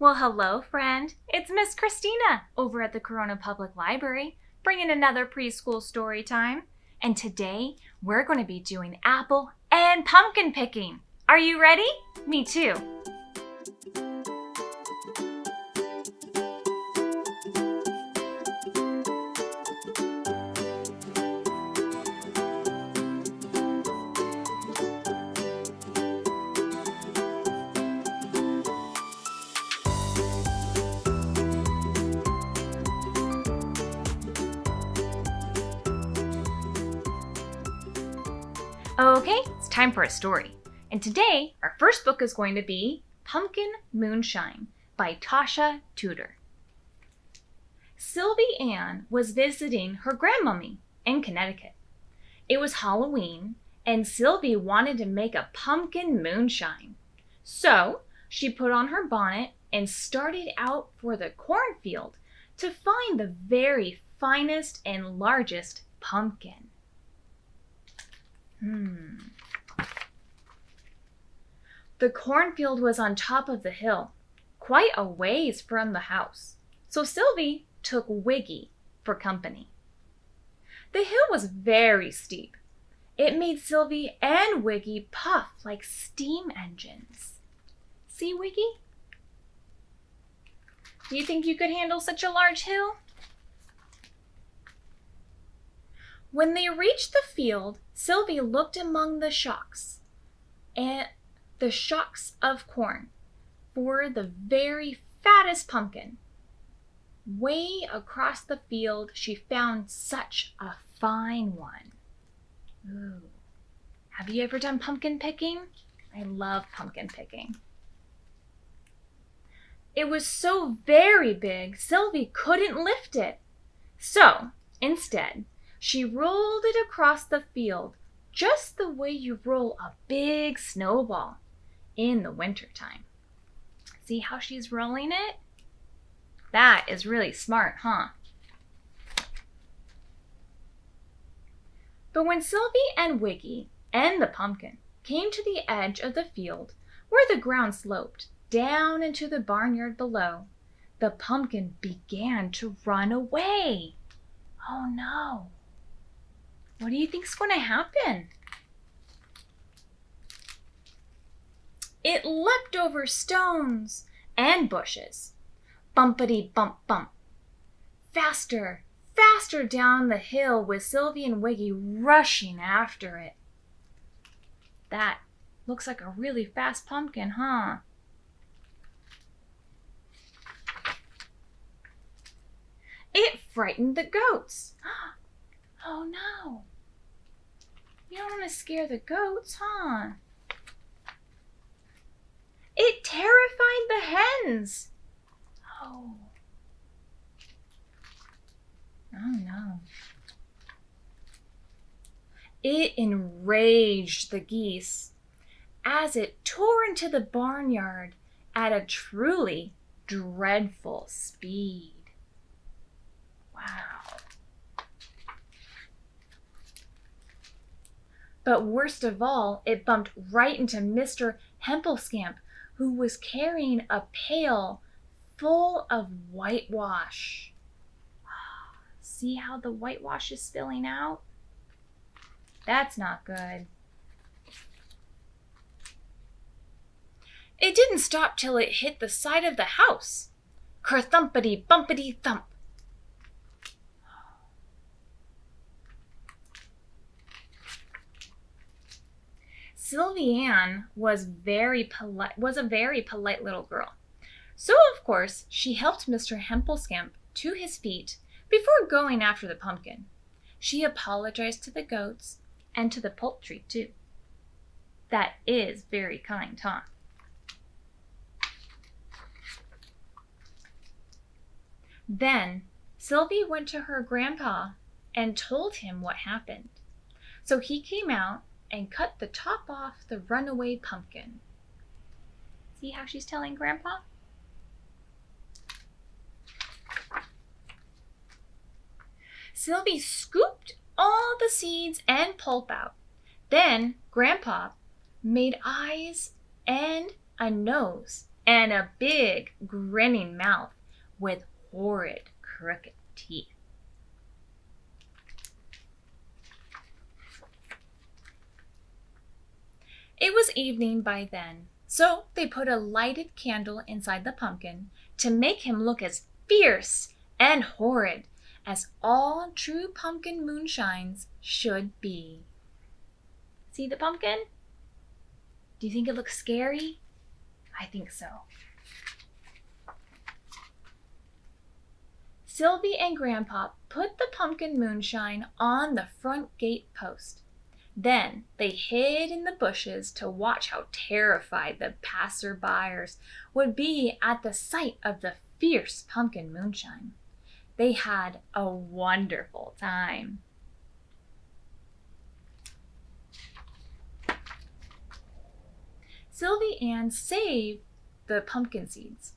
Well, hello, friend. It's Miss Kristina over at the Corona Public Library, bringing another preschool story time. And today, we're going to be doing apple and pumpkin picking. Are you ready? Me too. Okay, it's time for a story. And today, our first book is going to be Pumpkin Moonshine by Tasha, Tudor. Sylvie Ann was visiting her grandmummy in Connecticut. It was Halloween, and Sylvie wanted to make a pumpkin moonshine. So, she put on her bonnet and started out for the cornfield to find the very finest and largest pumpkin. The cornfield was on top of the hill, quite a ways from the house, so Sylvie took Wiggy for company. The hill was very steep. It made Sylvie and Wiggy puff like steam engines. See, Wiggy? Do you think you could handle such a large hill? When they reached the field, Sylvie looked among the shocks of corn for the very fattest pumpkin. Way across the field, she found such a fine one. Ooh. Have you ever done pumpkin picking? I love pumpkin picking. It was so very big, Sylvie couldn't lift it. So, instead, she rolled it across the field just the way you roll a big snowball in the wintertime. See how she's rolling it? That is really smart, huh? But when Sylvie and Wiggy and the pumpkin came to the edge of the field where the ground sloped down into the barnyard below, the pumpkin began to run away. Oh no! What do you think's going to happen? It leapt over stones and bushes. Bumpity bump bump. Faster, faster down the hill with Sylvie and Wiggy rushing after it. That looks like a really fast pumpkin, huh? It frightened the goats. Oh no. You don't want to scare the goats, huh? It terrified the hens. Oh no. It enraged the geese as it tore into the barnyard at a truly dreadful speed. Wow. But worst of all, it bumped right into Mr. Hempelscamp, who was carrying a pail full of whitewash. See how the whitewash is spilling out? That's not good. It didn't stop till it hit the side of the house. Ker-thumpity bumpity thump. Sylvie Ann was a very polite little girl. So, of course, she helped Mr. Hempelscamp to his feet before going after the pumpkin. She apologized to the goats and to the poultry, too. That is very kind, huh? Then, Sylvie went to her grandpa and told him what happened. So he came out and cut the top off the runaway pumpkin. See how she's telling Grandpa? Sylvie scooped all the seeds and pulp out. Then Grandpa made eyes and a nose and a big, grinning mouth with horrid, crooked teeth. It was evening by then, so they put a lighted candle inside the pumpkin to make him look as fierce and horrid as all true pumpkin moonshines should be. See the pumpkin? Do you think it looks scary? I think so. Sylvie and Grandpa put the pumpkin moonshine on the front gate post. Then they hid in the bushes to watch how terrified the passerbyers would be at the sight of the fierce pumpkin moonshine. They had a wonderful time. Sylvie Ann saved the pumpkin seeds.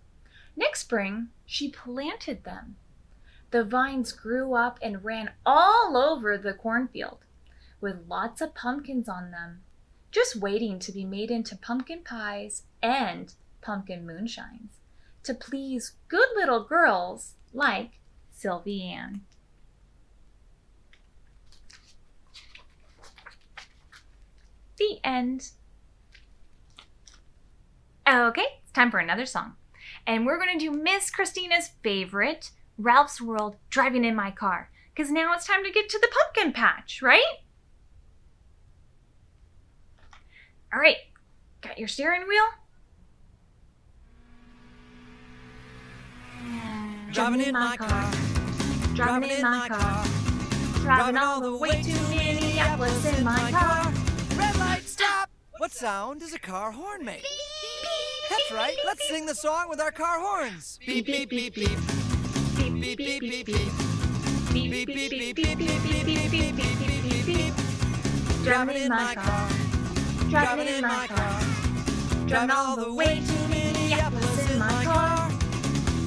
Next spring, she planted them. The vines grew up and ran all over the cornfield, with lots of pumpkins on them, just waiting to be made into pumpkin pies and pumpkin moonshines to please good little girls like Sylvie Ann. The end. Okay, it's time for another song. And we're going to do Miss Kristina's favorite, Ralph's World, Driving in My Car. Because now it's time to get to the pumpkin patch, right? All right, got your steering wheel? Driving in my car, driving in my car, driving all the way to Minneapolis in my car. Red light, stop! What sound does a car horn make? That's right, let's sing the song with our car horns. Beep, beep, beep, beep. Beep, beep, beep, beep, beep. Beep, beep, beep, beep, beep, beep, beep, beep, beep, beep, beep, beep. Driving in my car, driving in my car, driving all the way to Minneapolis in my car.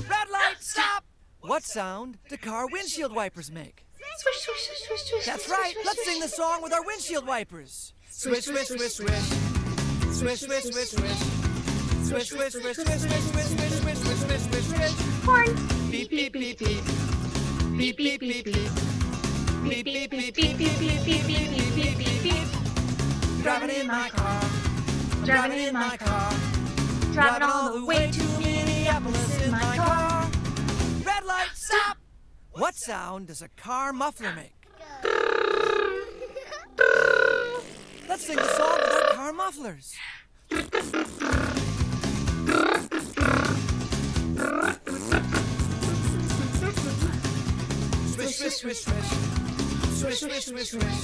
Red light, stop! What sound do car windshield wipers make? Swish, swish, swish, swish, swish. That's right, let's sing the song with our windshield wipers. Swish, swish, swish, swish. Swish, swish, swish, swish. Swish, swish, swish, swish, swish, swish, swish, swish, swish, swish, swish, swish. Horn. Beep, beep, beep, beep. Beep, beep, beep, beep. Beep, beep, beep, beep, beep, beep, beep, beep, beep, beep, beep. Driving in my car, driving in my car, driving all the way to Minneapolis in my car. Red light, stop! What sound does a car muffler make? Let's sing the song with our car mufflers. Swish, swish, swish, swish. Swish, swish, swish, swish.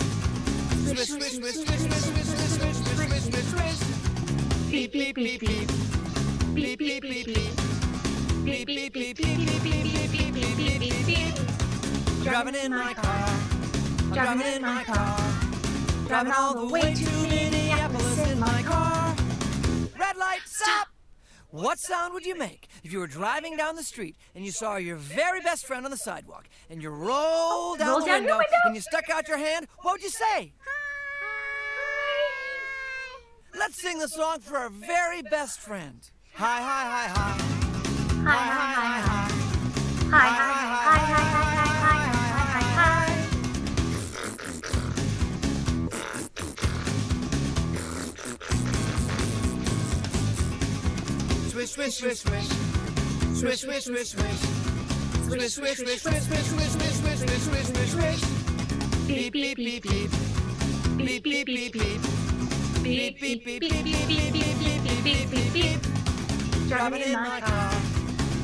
Swish, swish, swish, swish, swish, swish, swish, swish, swish, swish, swish. Beep, beep, beep, beep. Beep, beep, beep, beep. Beep, beep, beep, beep, beep, beep, beep, beep, beep, beep, beep, beep. Driving in my car, driving in my car, driving all the way to Minneapolis in my car. Red light, stop! What sound would you make if you were driving down the street and you saw your very best friend on the sidewalk and you rolled down the window and you stuck out your hand? What would you say? Let's sing the song for our very best friend. Hi, hi, hi, hi. Hi, hi, hi, hi. Hi, hi, hi, hi, hi, hi, hi, hi. Swish, swish, swish, swish. Swish, swish, swish, swish. Swish, swish, swish, swish, swish, swish, swish, swish, swish, swish, swish, swish. Beep, beep, beep, beep. Beep, beep, beep, beep. Beep, beep, beep, beep, beep, beep, beep, beep, beep, beep, beep. Driving in my car,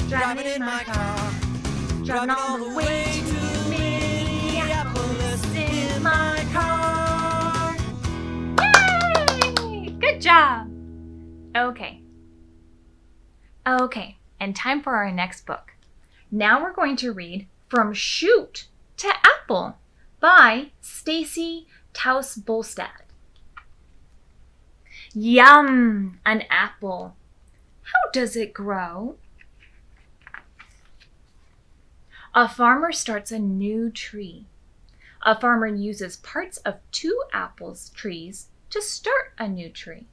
driving in my car, driving all the way to Minneapolis in my car. Yay! Good job. Okay, and time for our next book. Now we're going to read From Shoot to Apple by Stacy Taus-Bolstad. Yum! An apple. How does it grow? A farmer starts a new tree. A farmer uses parts of two apple trees to start a new tree.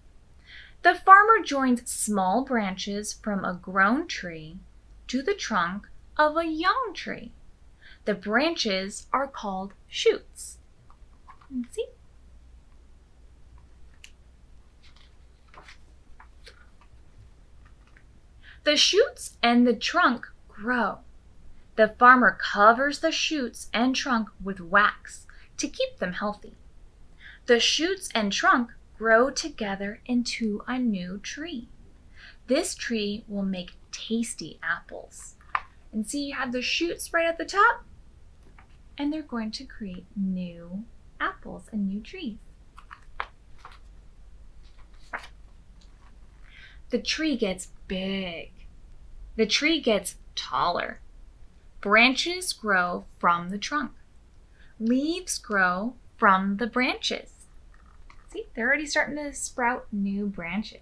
The farmer joins small branches from a grown tree to the trunk of a young tree. The branches are called shoots. See? The shoots and the trunk grow. The farmer covers the shoots and trunk with wax to keep them healthy. The shoots and trunk grow together into a new tree. This tree will make tasty apples. And see, you have the shoots right at the top, and they're going to create new apples and new trees. The tree gets big. The tree gets taller. Branches grow from the trunk. Leaves grow from the branches. See, they're already starting to sprout new branches.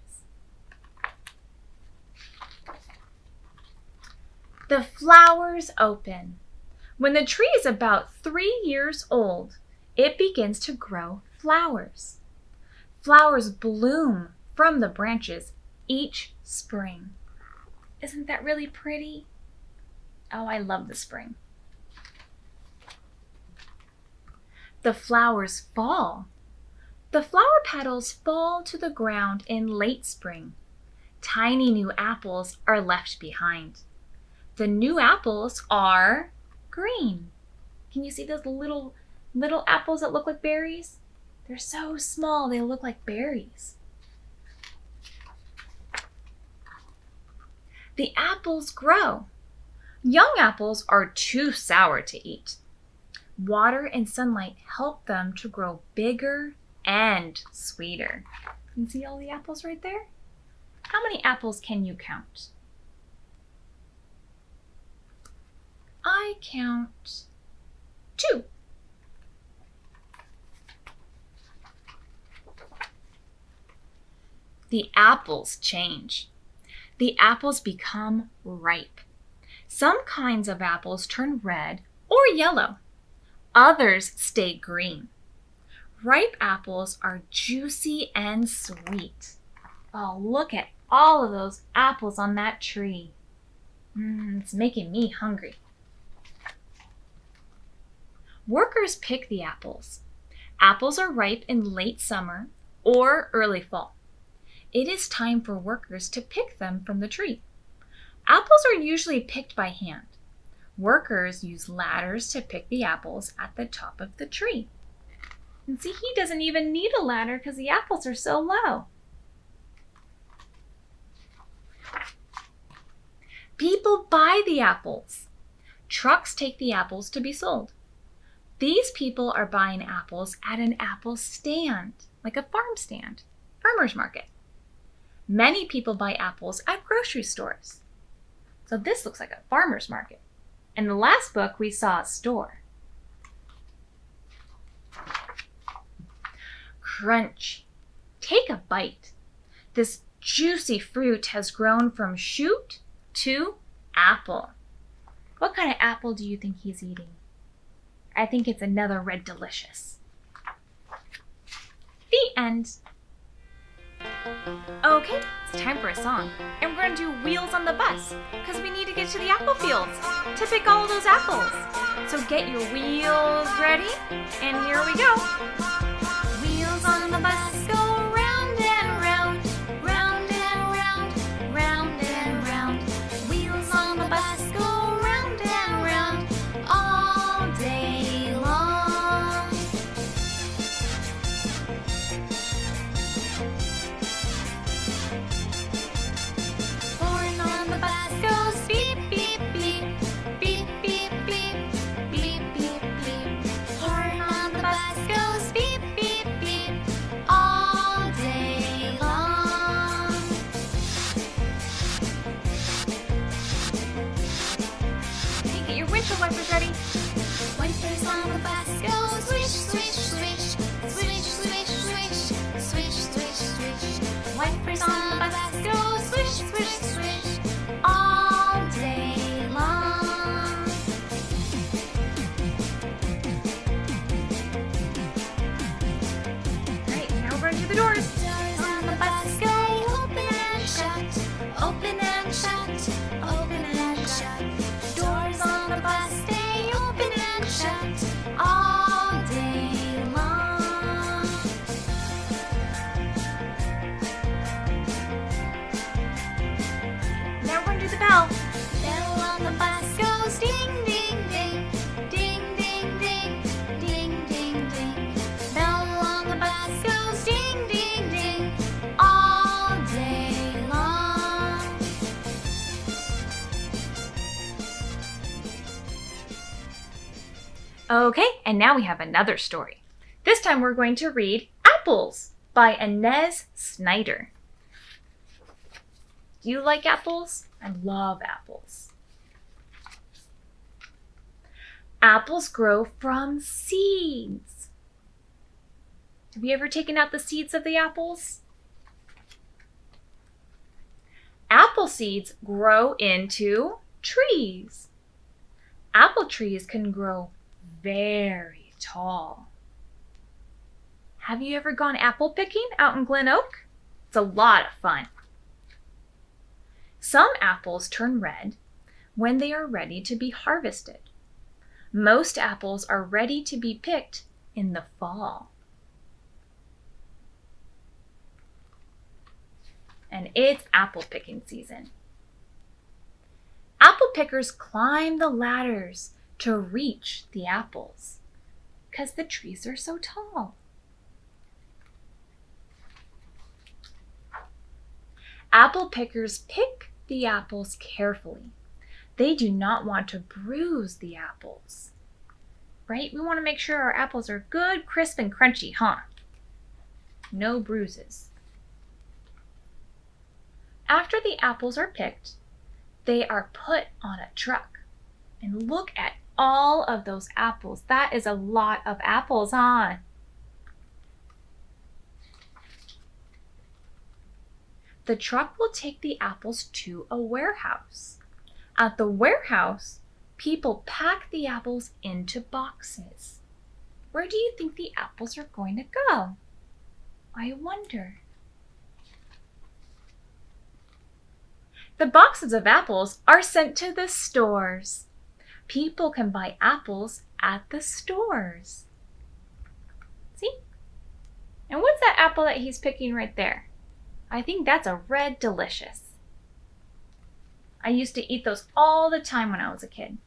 The flowers open. When the tree is about 3 years old, it begins to grow flowers. Flowers bloom from the branches each spring. Isn't that really pretty? Oh, I love the spring. The flowers fall. The flower petals fall to the ground in late spring. Tiny new apples are left behind. The new apples are green. Can you see those little apples that look like berries? They're so small, they look like berries. The apples grow. Young apples are too sour to eat. Water and sunlight help them to grow bigger and sweeter. Can you see all the apples right there? How many apples can you count? I count 2. The apples change. The apples become ripe. Some kinds of apples turn red or yellow. Others stay green. Ripe apples are juicy and sweet. Oh, look at all of those apples on that tree. It's making me hungry. Workers pick the apples. Apples are ripe in late summer or early fall. It is time for workers to pick them from the tree. Apples are usually picked by hand. Workers use ladders to pick the apples at the top of the tree. And see, he doesn't even need a ladder because the apples are so low. People buy the apples. Trucks take the apples to be sold. These people are buying apples at an apple stand, like a farm stand, farmer's market. Many people buy apples at grocery stores. So this looks like a farmer's market. In the last book, we saw a store. Crunch. Take a bite. This juicy fruit has grown from shoot to apple. What kind of apple do you think he's eating? I think it's another Red Delicious. The end. Okay, it's time for a song. And we're going to do Wheels on the Bus because we need to get to the apple fields to pick all of those apples. So get your wheels ready, and here we go. Wheels on the bus go round and round, round and round, round and round. Wheels on the bus go round and round all day long. Horn on the bus goes beep, beep, beep, beep, beep, beep, beep, beep, beep. Horn on the bus goes beep, beep, beep, all day long. Okay, get your windshield wipers ready. Wipers on the bus go swish, swish, swish, swish, swish, swish, swish, swish, swish. Wipers on the bus go swish, swish, swish, all day long. Alright, now we're going to do the doors. Doors on the bus go do the bell. Bell on the bus goes ding, ding, ding. Ding, ding, ding. Ding, ding, ding. Bell on the bus goes ding, ding, ding. All day long. Okay, and now we have another story. This time we're going to read Apples by Inez Snyder. Do you like apples? I love apples. Apples grow from seeds. Have you ever taken out the seeds of the apples? Apple seeds grow into trees. Apple trees can grow very tall. Have you ever gone apple picking out in Glen Oak? It's a lot of fun. Some apples turn red when they are ready to be harvested. Most apples are ready to be picked in the fall. And it's apple picking season. Apple pickers climb the ladders to reach the apples because the trees are so tall. Apple pickers pick the apples carefully. They do not want to bruise the apples, right? We want to make sure our apples are good, crisp, and crunchy, huh? No bruises. After the apples are picked, they are put on a truck. And look at all of those apples. That is a lot of apples, huh? The truck will take the apples to a warehouse. At the warehouse, people pack the apples into boxes. Where do you think the apples are going to go? I wonder. The boxes of apples are sent to the stores. People can buy apples at the stores. See? And what's that apple that he's picking right there? I think that's a Red Delicious. I used to eat those all the time when I was a kid.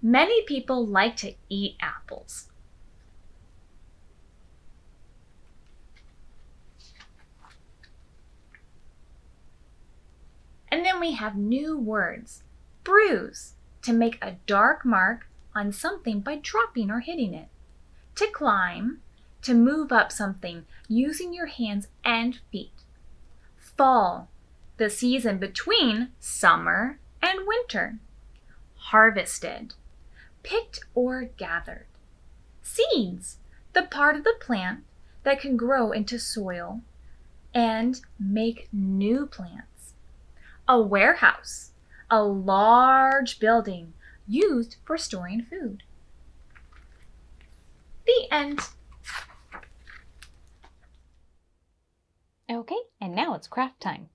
Many people like to eat apples. And then we have new words. Bruise, to make a dark mark on something by dropping or hitting it. To climb, to move up something using your hands and feet. Fall, the season between summer and winter. Harvested, picked or gathered. Seeds, the part of the plant that can grow into soil and make new plants. A warehouse, a large building used for storing food. The end. Okay, and now it's craft time.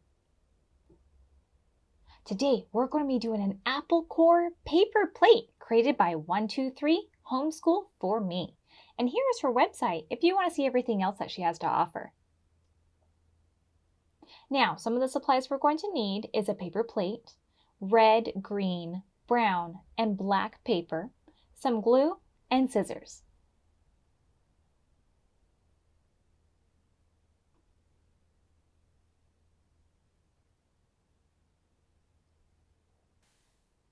Today, we're going to be doing an apple core paper plate created by 123 Homeschool for Me. And here is her website if you want to see everything else that she has to offer. Now, some of the supplies we're going to need is a paper plate, red, green, brown, and black paper, some glue, and scissors.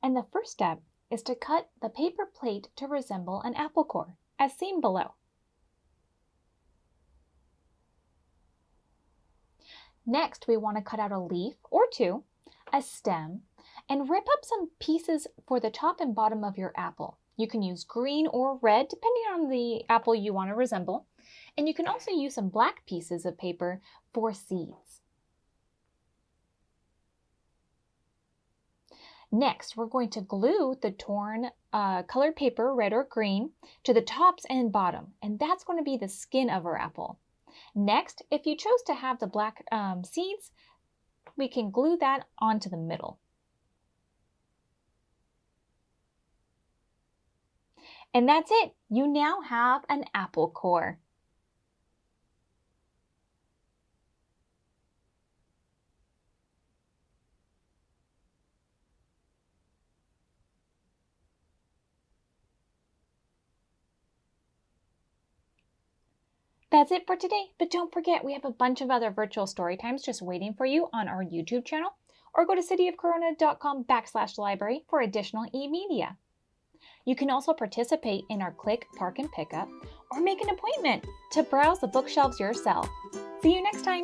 And the first step is to cut the paper plate to resemble an apple core, as seen below. Next, we want to cut out a leaf or two, a stem, and rip up some pieces for the top and bottom of your apple. You can use green or red, depending on the apple you want to resemble. And you can also use some black pieces of paper for seeds. Next, we're going to glue the torn colored paper, red or green, to the tops and bottom, and that's going to be the skin of our apple. Next, if you chose to have the black seeds, we can glue that onto the middle. And that's it. You now have an apple core. That's it for today, but don't forget we have a bunch of other virtual story times just waiting for you on our YouTube channel, or go to cityofcorona.com/library for additional e-media. You can also participate in our Click, Park, and Pickup, or make an appointment to browse the bookshelves yourself. See you next time!